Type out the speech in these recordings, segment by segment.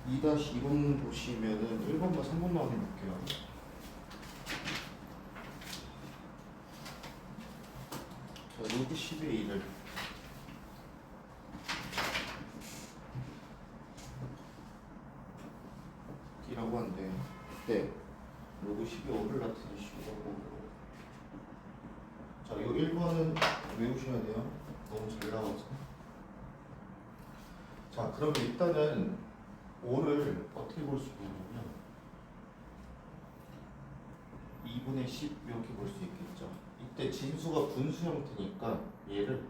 2-2번 보시면은 1번과 3번만 확인할게요. 자, 로그 10의 2를 D라고 하는데 네, 로그 10의 5를 나타내시고 자, 이거 1번은 외우셔야 돼요. 너무 잘 나와서. 자, 그럼 일단은 5를 어떻게 볼 수 있냐면 2분의 10 이렇게 볼 수 있겠죠. 이때 진수가 분수 형태니까 얘를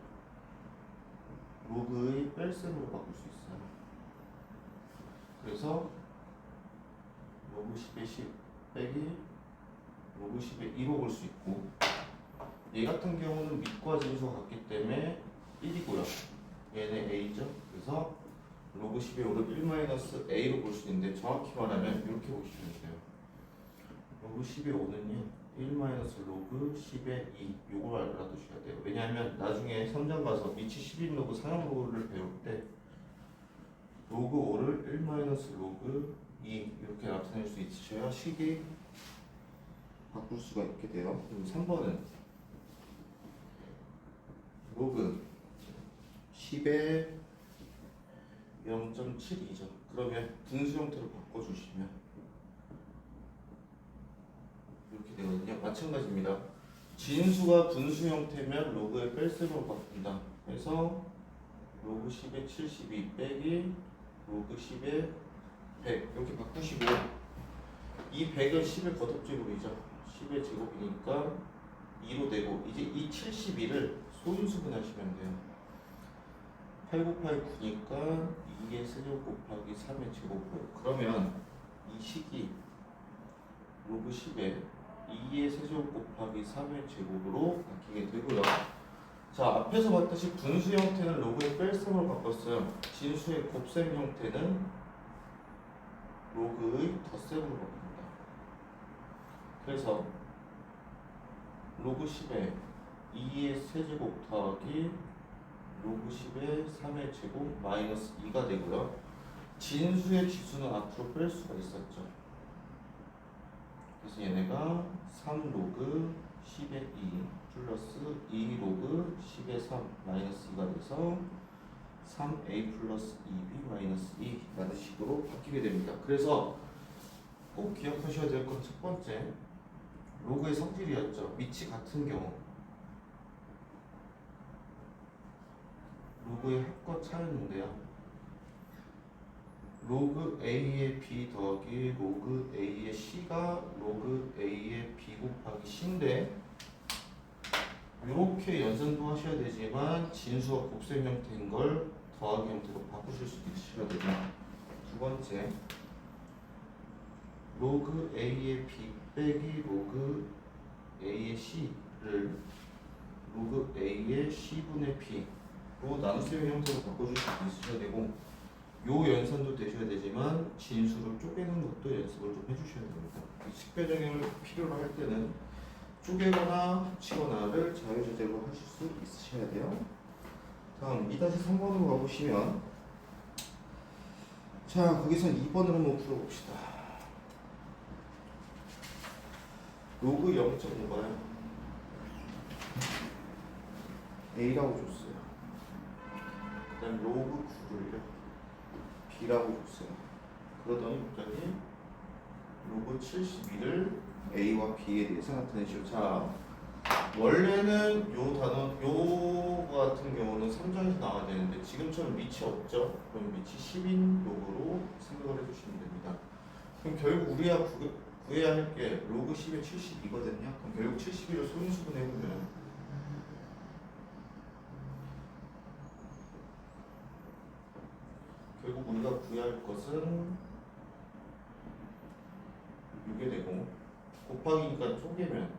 로그의 뺄셈으로 바꿀 수 있어요. 그래서 로그 10의 10 빼기 로그 10의 2로 볼 수 있고 얘 같은 경우는 밑과 진수가 같기 때문에 1이고요. 얘는 a죠. 그래서 로그 10의 5를 1-a로 볼 수 있는데 정확히 말하면 이렇게 보시면 돼요. 로그 10의 5는요 1-로그 10의 2 요걸 알아두셔야 돼요. 왜냐하면 나중에 3장 가서 밑이 10인 로그 상형 로그를 배울 때 로그 5를 1-로그 2 이렇게 나타낼 수 있으셔야 식이 바꿀 수가 있게 돼요. 그리고 3번은 로그 10의 0.72죠. 그러면 분수 형태로 바꿔주시면 이렇게 되거든요. 마찬가지입니다. 진수가 분수 형태면 로그의 뺄셈으로 바꾼다. 그래서 로그 10의 72 빼기 로그 10의 100 이렇게 바꾸시고 이 100은 10의 거듭제곱이죠. 10의 제곱이니까 2로 되고 이제 이 72를 소인수분하시면 돼요. 8 곱하기 9니까 2의 세제곱 곱하기 3의 제곱이에요. 그러면 이 식이 로그 10에 2의 세제곱 곱하기 3의 제곱으로 바뀌게 되고요. 자, 앞에서 봤듯이 분수 형태는 로그의 뺄셈으로 바꿨어요. 진수의 곱셈 형태는 로그의 덧셈으로 바꿉니다. 그래서 로그 10에 2의 세제곱 더하기 로그 10의 3의 제곱 마이너스 2가 되고요. 진수의 지수는 앞으로 뺄 수가 있었죠. 그래서 얘네가 3로그 10의 2 플러스 2로그 10의 3 마이너스 2가 돼서 3a 플러스 2b 마이너스 2라는 식으로 바뀌게 됩니다. 그래서 꼭 기억하셔야 될 건 첫 번째 로그의 성질이었죠. 밑이 같은 경우 로그의 합과 차였는데요. 로그 a의 b 더하기 로그 a의 c가 로그 a의 b 곱하기 c인데 이렇게 연산도 하셔야 되지만 진수가 곱셈 형태인 걸 더하기 형태로 바꾸실 수도 있으셔야 되고 두 번째 로그 a의 b 빼기 로그 a의 c를 로그 a의 c분의 b로 나눗셈 형태로 바꿔줄 수도 있으셔야 되고 요 연산도 되셔야 되지만 진수를 쪼개는 것도 연습을 좀 해주셔야 됩니다. 식배정형을 필요로 할 때는 쪼개거나 합치거나를 자유자재로 하실 수 있으셔야 돼요. 다음 2-3번으로 가보시면 자 거기서 2번을 한번 풀어봅시다. 로그 0.5가요 A라고 줬어요. 그 다음 로그 9를요 B라고 줬어요. 그러더니 갑자기 로그 72를 A와 B에 대해서 나타내시오. 자, 원래는 요 단어, 요 같은 경우는 3장에서 나와야 되는데 지금처럼 밑이 없죠? 그럼 밑이 10인 로그로 생각을 해주시면 됩니다. 그럼 결국 우리가 구해야 할 게 로그 10의 72거든요. 그럼 결국 72를 소인수분 해보면 결국 우리가 구해야 할 것은 이게 되고 곱하기니까 쪼개면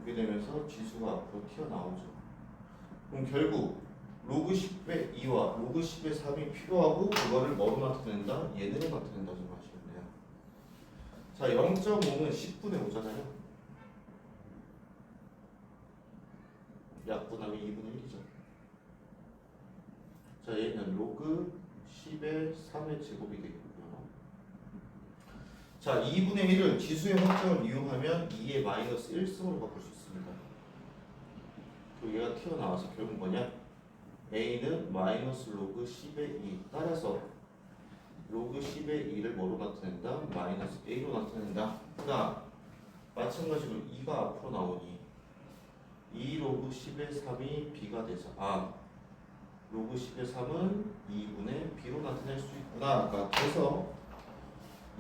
이게 되면서 지수가 앞으로 튀어나오죠. 그럼 결국 로그 10의 2와 로그 10의 3이 필요하고 그거를 뭐로 나타낸다? 얘네로 나타낸다 좀 하시면 돼요. 자, 0.5는 10분의 5잖아요. 약분하면 2분의 1이죠. 자, 얘는 로그 10의 3의 제곱이 되겠고요. 자, 2분의 1을 지수의 확장을 이용하면 2의 마이너스 1승으로 바꿀 수 있습니다. 그리고 얘가 튀어나와서 결국 뭐냐? a는 마이너스 로그 10의 2 따라서 로그 10의 2를 뭐로 나타낸다? 마이너스 a로 나타낸다. 그러니까 마찬가지로 2가 앞으로 나오니 2 로그 10의 3이 b가 돼서 로그 10의 3은 2분의 b로 나타낼 수 있구나. 그러니까 그래서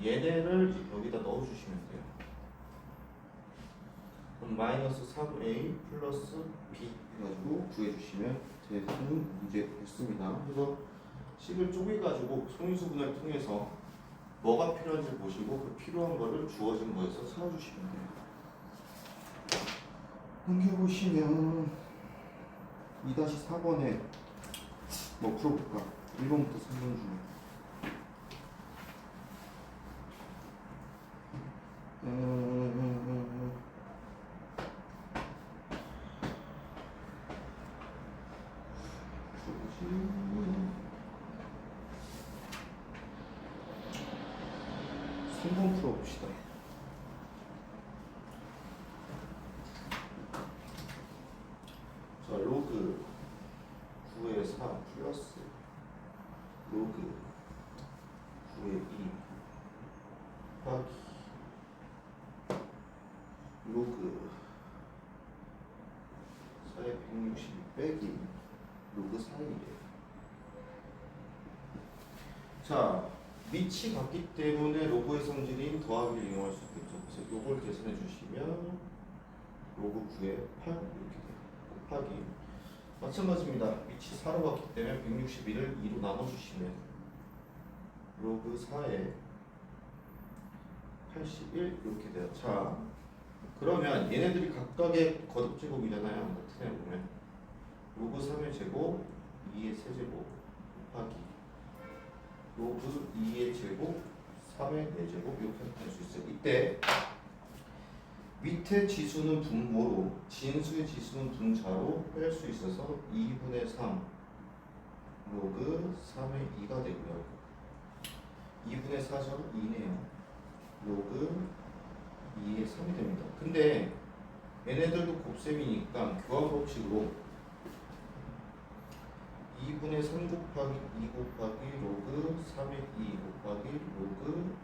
얘네를 여기다 넣어주시면 돼요. 그럼 마이너스 3a 플러스 b 해가지고 구해주시면 되는 문제 됐습니다. 그래서 식을 쪼개가지고 소인수분해를 통해서 뭐가 필요한지 보시고 그 필요한 거를 주어진 거에서 찾아주시면 돼요. 넘겨보시면 2-4번에 뭐 풀어볼까? 1번부터 3번 중에 한번 풀어봅시다. 자, 로그 9의 4 플러스 로그 9의 2 곱하기 로그 4의 162 빼기 로그 4이래요. 자, 밑이 같기 때문에 로그의 성질인 더하기를 이용할 수 있겠죠. 그래서 요걸 계산해 주시면 로그 9의 8 이렇게 돼요. 곱하기 마찬가지입니다. 밑이 4로 갔기 때문에 161을 2로 나눠주시면 로그 4의 81 이렇게 돼요. 자, 그러면 얘네들이 각각의 거듭제곱이잖아요. 나타내보면 로그 3의 제곱 2의 세제곱 곱하기 로그 2의 제곱 3의 4제곱 이렇게 할 수 있어요. 이때 밑에 지수는 분모로 진수의 지수는 분자로 뺄 수 있어서 2분의 3 로그 3의 2가 되고요. 2분의 4죠? 2네요. 로그 2의 3이 됩니다. 근데 얘네들도 곱셈이니까 교환 법칙으로 2분의 3 곱하기 2 곱하기 로그 3의 2 곱하기 로그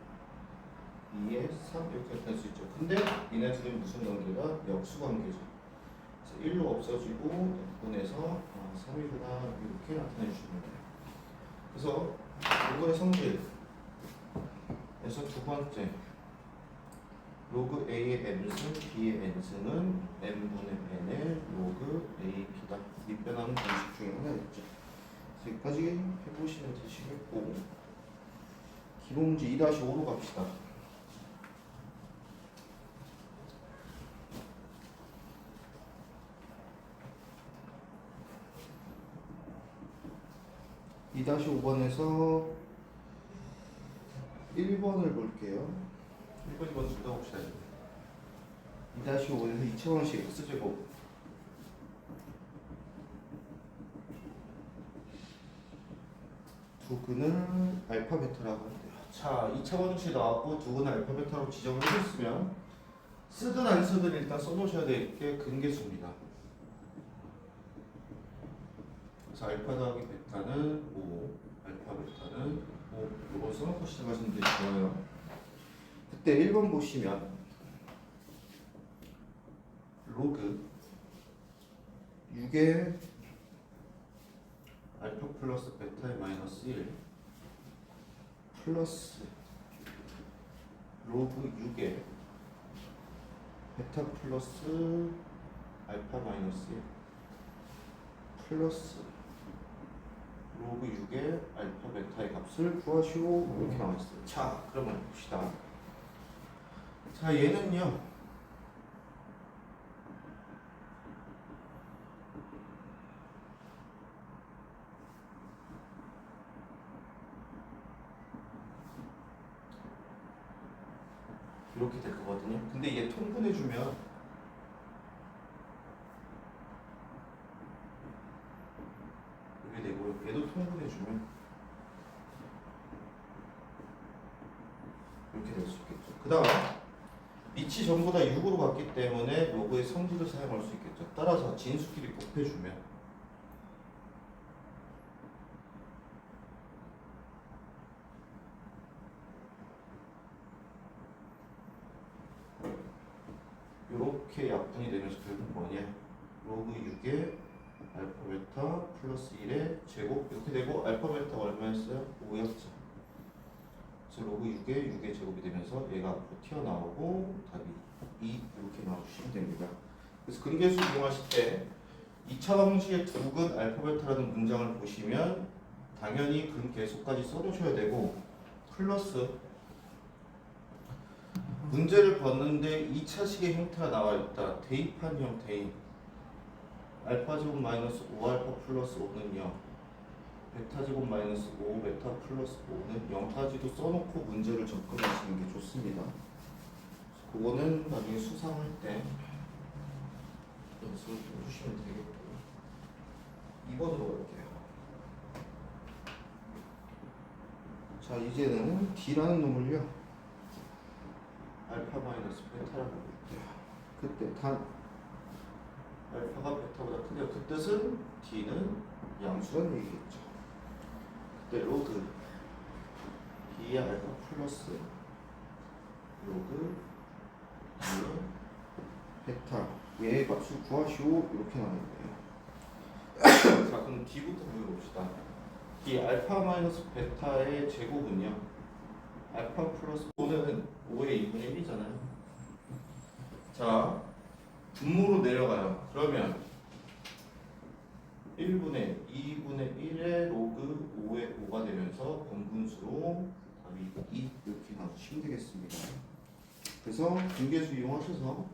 2의 3 이렇게 나타낼 수 있죠. 근데 얘네 둘은 무슨 관계가? 역수 관계죠. 그래서 1로 없어지고 약분해서 3이구나 이렇게 나타내 주시면 돼요. 그래서 로그의 성질에서 두 번째 로그 A의 m승, B의 n승은 n분의 n의 로그 AB다. 밑변하는 공식 중에 하나였죠. 여기까지 해보시면 되시겠고 기본문제 2-5로 갑시다. (2-5번에서) 1번을 볼게요. 1번, 2번 둘 다 봅시다. 2-5번에서 2차원식 x제곱 두근을 알파 베타라고 한대요. 자, 2차 원칙이 나왔고 두근을 알파 베타로 지정을 해줬으면 쓰든 안 쓰든 일단 써놓으셔야 될 게 근계수입니다. 그래서 알파 더하기 베타는 5, 알파 베타는 5. 이걸 써놓고 시작하시는 게 좋아요. 그때 1번 보시면 로그 6의 알파 플러스 베타의 마이너스 1 플러스 로그 6의 베타 플러스 알파 마이너스 1 플러스 로그 6의 알파 베타의 값을 구하시오 이렇게 나와있어요. 자, 그러면 봅시다. 자, 얘는요 이렇게 될 거거든요. 근데 얘 통분해주면 이게 되고요. 얘도 통분해주면 이렇게 될 수 있겠죠. 그 다음 밑이 전부 다 6으로 갔기 때문에 로그의 성질을 사용할 수 있겠죠. 따라서 진수끼리 곱해주면 이렇게 약분이 되면서 결국 뭐냐, 로그 6의 알파 베타 플러스 1의 제곱 이렇게 되고, 알파 베타가 얼마였어요? 5였죠. 그래서 로그 6의 제곱이 되면서 얘가 앞으로 튀어나오고 답이 2 이렇게 나와주시면 됩니다. 그래서 근계수 이용하실 때 2차 방식의 두근 알파 베타라는 문장을 보시면 당연히 근계수까지 써두셔야 되고, 플러스 문제를 봤는데 2차식의 형태가 나와 있다. 대입한 형태인 알파 제곱 마이너스 5알파 플러스 5는 0, 베타 제곱 마이너스 5 베타 플러스 5는 0까지도 써놓고 문제를 접근하시는 게 좋습니다. 그거는 나중에 수상할 때 연습을 좀 해주시면 되겠고요. 2번으로 갈게요. 자, 이제는 D라는 놈을요 알파 마이너스 베타라고 볼게요. 그때 단 알파가 베타보다 크냐, 그 뜻은 D는 양수란 얘기겠죠. 그때 로그 B의 알파 플러스 로그 B의 베타 얘의 값을 구하시오 이렇게 나오네요. 자, 그럼 D부터 보여봅시다. 이 알파 마이너스 베타의 제곱은요 알파 플러스 5는 5의 2분의 1이잖아요. 자, 분모로 내려가요. 그러면 1분의 2분의 1의 로그 5의 5가 되면서 번분수로 답이 2 이렇게 나오시면 되겠습니다. 그래서 분계수 이용하셔서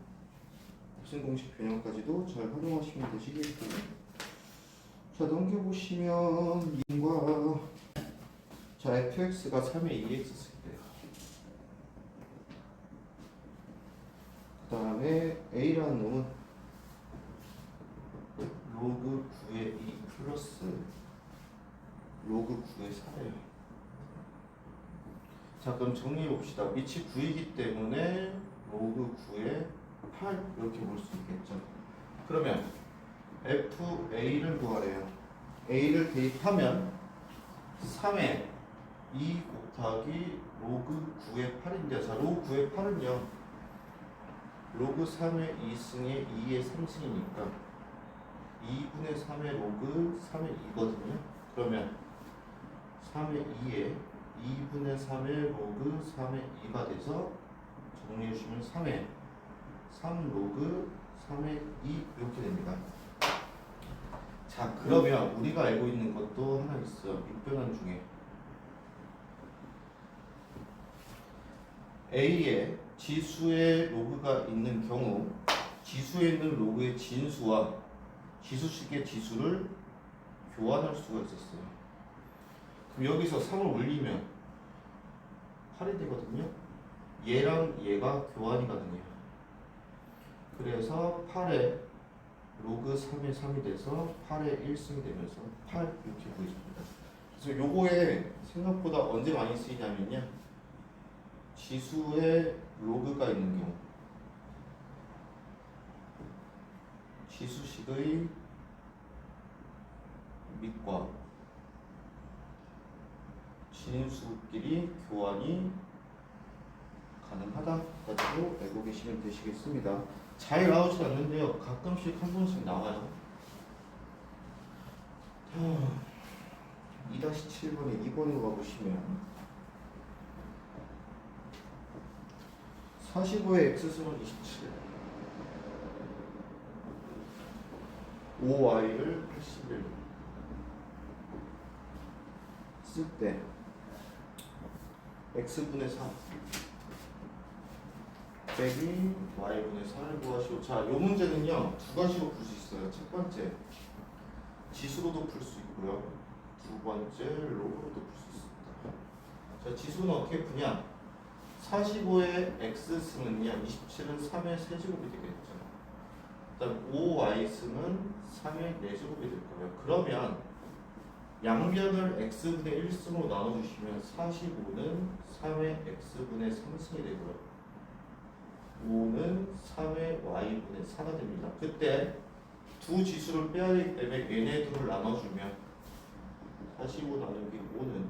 곱셈 공식 변형까지도 잘 활용하시면 되시겠고, 자, 넘겨보시면 2과 자, fx가 3의 2x 쓸 때요. 그 다음에 a라는 놈은 로그 9의 2 플러스 로그 9의 4예요. 자, 그럼 정리해봅시다. 밑이 9이기 때문에 로그 9의 8 이렇게 볼 수 있겠죠. 그러면 fa를 구하래요. a를 대입하면 3의 2 곱하기 로그 9의 8인데, 자, 로그 9의 8은요 로그 3의 2승의 2의 3승이니까 2분의 3의 로그 3의 2거든요. 그러면 3의 2에 2분의 3의 로그 3의 2가 돼서 정리해주시면 3의 3 로그 3의 2 이렇게 됩니다. 자, 그러면 우리가 알고 있는 것도 하나 있어요. 밑변환 중에 A에 지수의 로그가 있는 경우 지수에 있는 로그의 진수와 지수식의 지수를 교환할 수가 있었어요. 그럼 여기서 3을 올리면 8이 되거든요. 얘랑 얘가 교환이 가능해요. 그래서 8에 로그 3의 3이 돼서 8의 1승이 되면서 8 이렇게 보여집니다. 그래서 요거에 생각보다 언제 많이 쓰이냐면요, 지수에 로그가 있는 경우, 지수식의 밑과 진수끼리 교환이 가능하다까지도 알고 계시면 되시겠습니다. 잘 나오지 않는데요, 가끔씩 한 번씩 나와요. 2-7번에 2번으로 가보시면 45의 x승은 27, 5y를 81 쓸 때 x분의 3 빼기 y분의 4를 구하시오. 자, 요 문제는요 두 가지로 풀 수 있어요. 첫 번째 지수로도 풀 수 있고요, 두 번째 로그로도 풀 수 있습니다. 자, 지수는 어떻게 푸냐? 45의 x승은요 27은 3의 세제곱이 되겠죠. 그 다음 5y승은 3의 4제곱이 될 거예요. 그러면 양변을 x분의 1승으로 나눠주시면 45는 3의 x분의 3승이 되고요. 5는 3의 y분의 4가 됩니다. 그때 두 지수를 빼야 되기 때문에 얘네들을 나눠주면 45 나누기 5는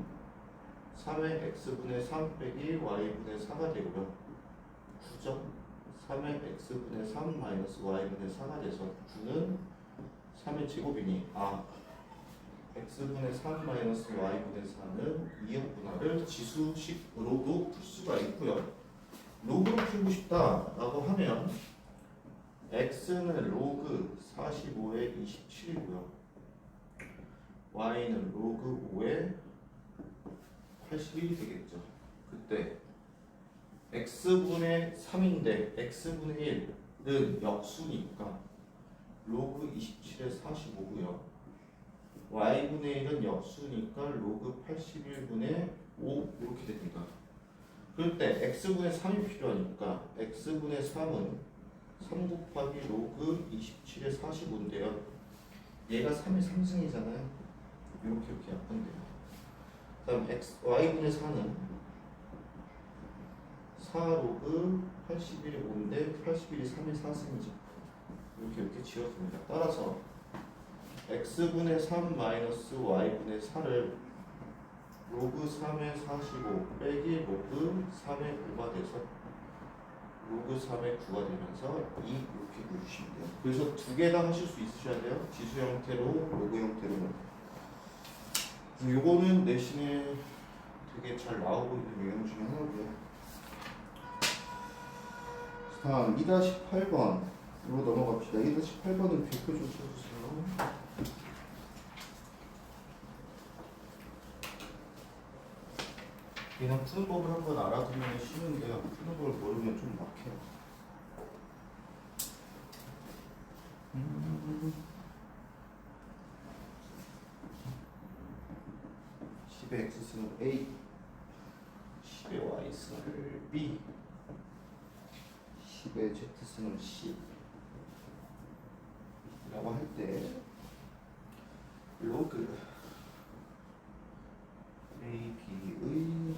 3의 x분의 3 빼기 y분의 4가 되고요. 9죠? 3의 x분의 3 마이너스 y분의 4가 돼서 9는 3의 제곱이니 x분의 3 마이너스 y분의 4는 2였구나를 지수식으로도 풀 수가 있고요. 로그로 풀고 싶다라고 하면 x는 로그 45의 27이고요. y는 로그 5의 81이 되겠죠. 그때 x분의 3인데 x분의 1은 역수니까 로그 27의 45고요. y분의 1은 역수니까 로그 81분의 5 이렇게 됩니다. 그럴 때 x분의 3이 필요하니까 x분의 3은 3 곱하기 로그 27의 45인데요. 얘가 3의 3승이잖아요. 이렇게 약분 돼요. 다음 y분의 4는 4 로그 81의 5인데 81이 3의 4승이죠. 이렇게 지어집니다. 따라서 x분의 3 마이너스 y분의 4를 로그 3의 45 빼기 로그 3의 5가 돼서 로그 3의 9가 되면서 2 이렇게 구해주시면 돼요. 그래서 두 개 다 하실 수 있으셔야 돼요. 지수 형태로 로그 형태로. 요거는 내신에 되게 잘 나오고 있는 유형 중에 하나고요. 다음 2-8번으로 넘어갑시다. 2-8번은 별표 좀 써주세요. 그냥 푸는 법을 한번 알아두면 쉬운데요. 푸는 법을 모르면 좀 막혀요. 10의 x승을 a, 10의 y승을 b, 10의 z승을 c 라고 할 때 로그 a, b의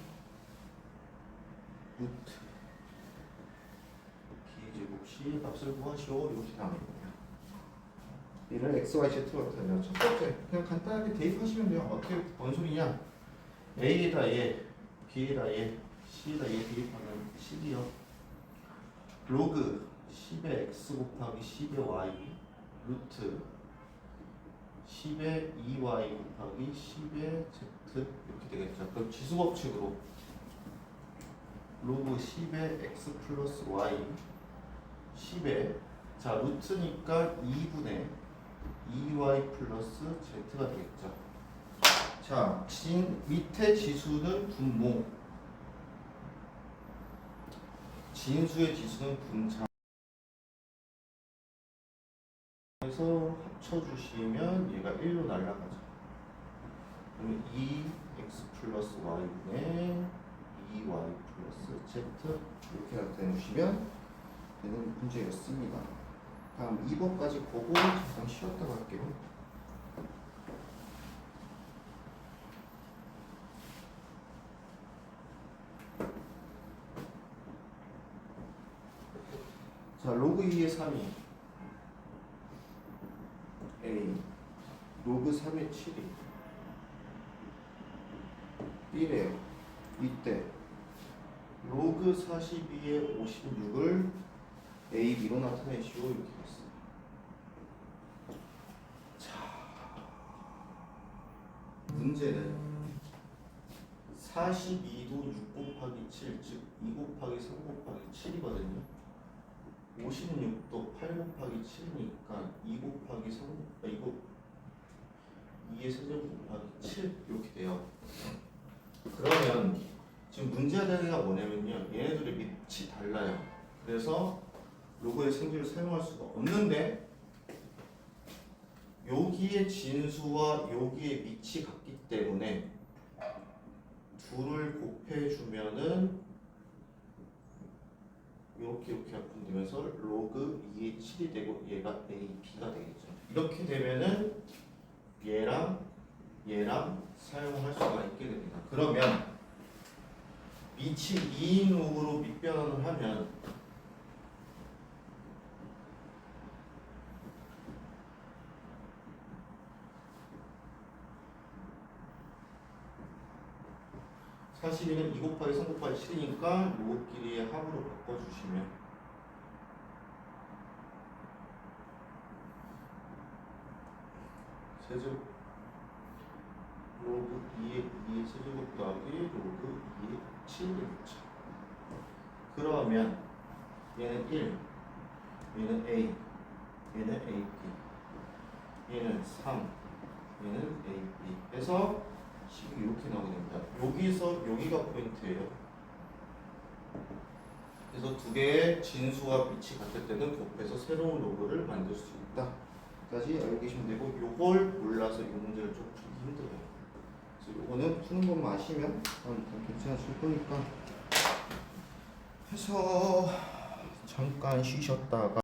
루트 b제곱 c 값을 구하시오 이렇게 나올 거예요. 얘를 x, y, z로 나타내요. 첫 번째 그냥 간단하게 대입하시면 돼요. 어떻게 뭔 소리냐? a에다 얘, b에다 얘, c에다 얘 대입하면 10이요. 로그 10의 x 곱하기 10의 y 루트 10의 2y 곱하기 10의 z 이렇게 되겠죠. 그럼 지수법칙으로 로그 10의 x 플러스 y 10의 자 루트니까 2분의 2y 플러스 z가 되겠죠. 자 밑에 지수는 분모, 진수의 지수는 분자. 그래서 합쳐주시면 얘가 1로 날아가죠. 그러면 2x 플러스 y분의 2y 플러스 z 이렇게 나타내주시면 되는 문제였습니다. 다음 2번까지 보고 잠깐 쉬었다 갈게요. 자 로그 2의 3이 a, 로그 3의 7이 b래요. 이때 로그 42의 56을 a, b로 나타내시오 이렇게 됐어요. 자 문제는 42도 6 곱하기 7, 즉 2 곱하기 3 곱하기 7이거든요. 56도 8 곱하기 7이니까 2 곱하기 3 곱하기 2의 세제곱 곱하기 7 이렇게 돼요. 그러면 지금 문제가 되는 게 뭐냐면요. 얘네들의 밑이 달라요. 그래서 로그의 생지를 사용할 수가 없는데 여기의 진수와 여기의 밑이 같기 때문에 둘을 곱해주면은 이렇게 약분되면서 로그 2의 7이 되고 얘가 a, b가 되겠죠. 이렇게 되면은 얘랑 얘랑 사용할 수가 있게 됩니다. 그러면 밑이 2인 로그로 밑변환을 하면 (42는) 2 곱하기 3 곱하기 7이니까 로그끼리의 합으로 바꿔주시면 세제곱 로그 2의 세제곱 더하기 로그 2의 7 되겠죠. 그러면 얘는 1, 얘는 A, 얘는 AP, 얘는 3, 얘는 AB 해서 식이 이렇게 나오게 됩니다. 여기서 여기가 포인트예요. 그래서 두 개의 진수와 빛이 같을 때는 곱해서 새로운 로그를 만들 수 있다. 까지 알고 계시면 되고, 요걸 몰라서 이 문제를 좀 풀기 힘들어요. 그래서 요거는 푸는 것만 아시면 괜찮으실 거니까 해서 잠깐 쉬셨다가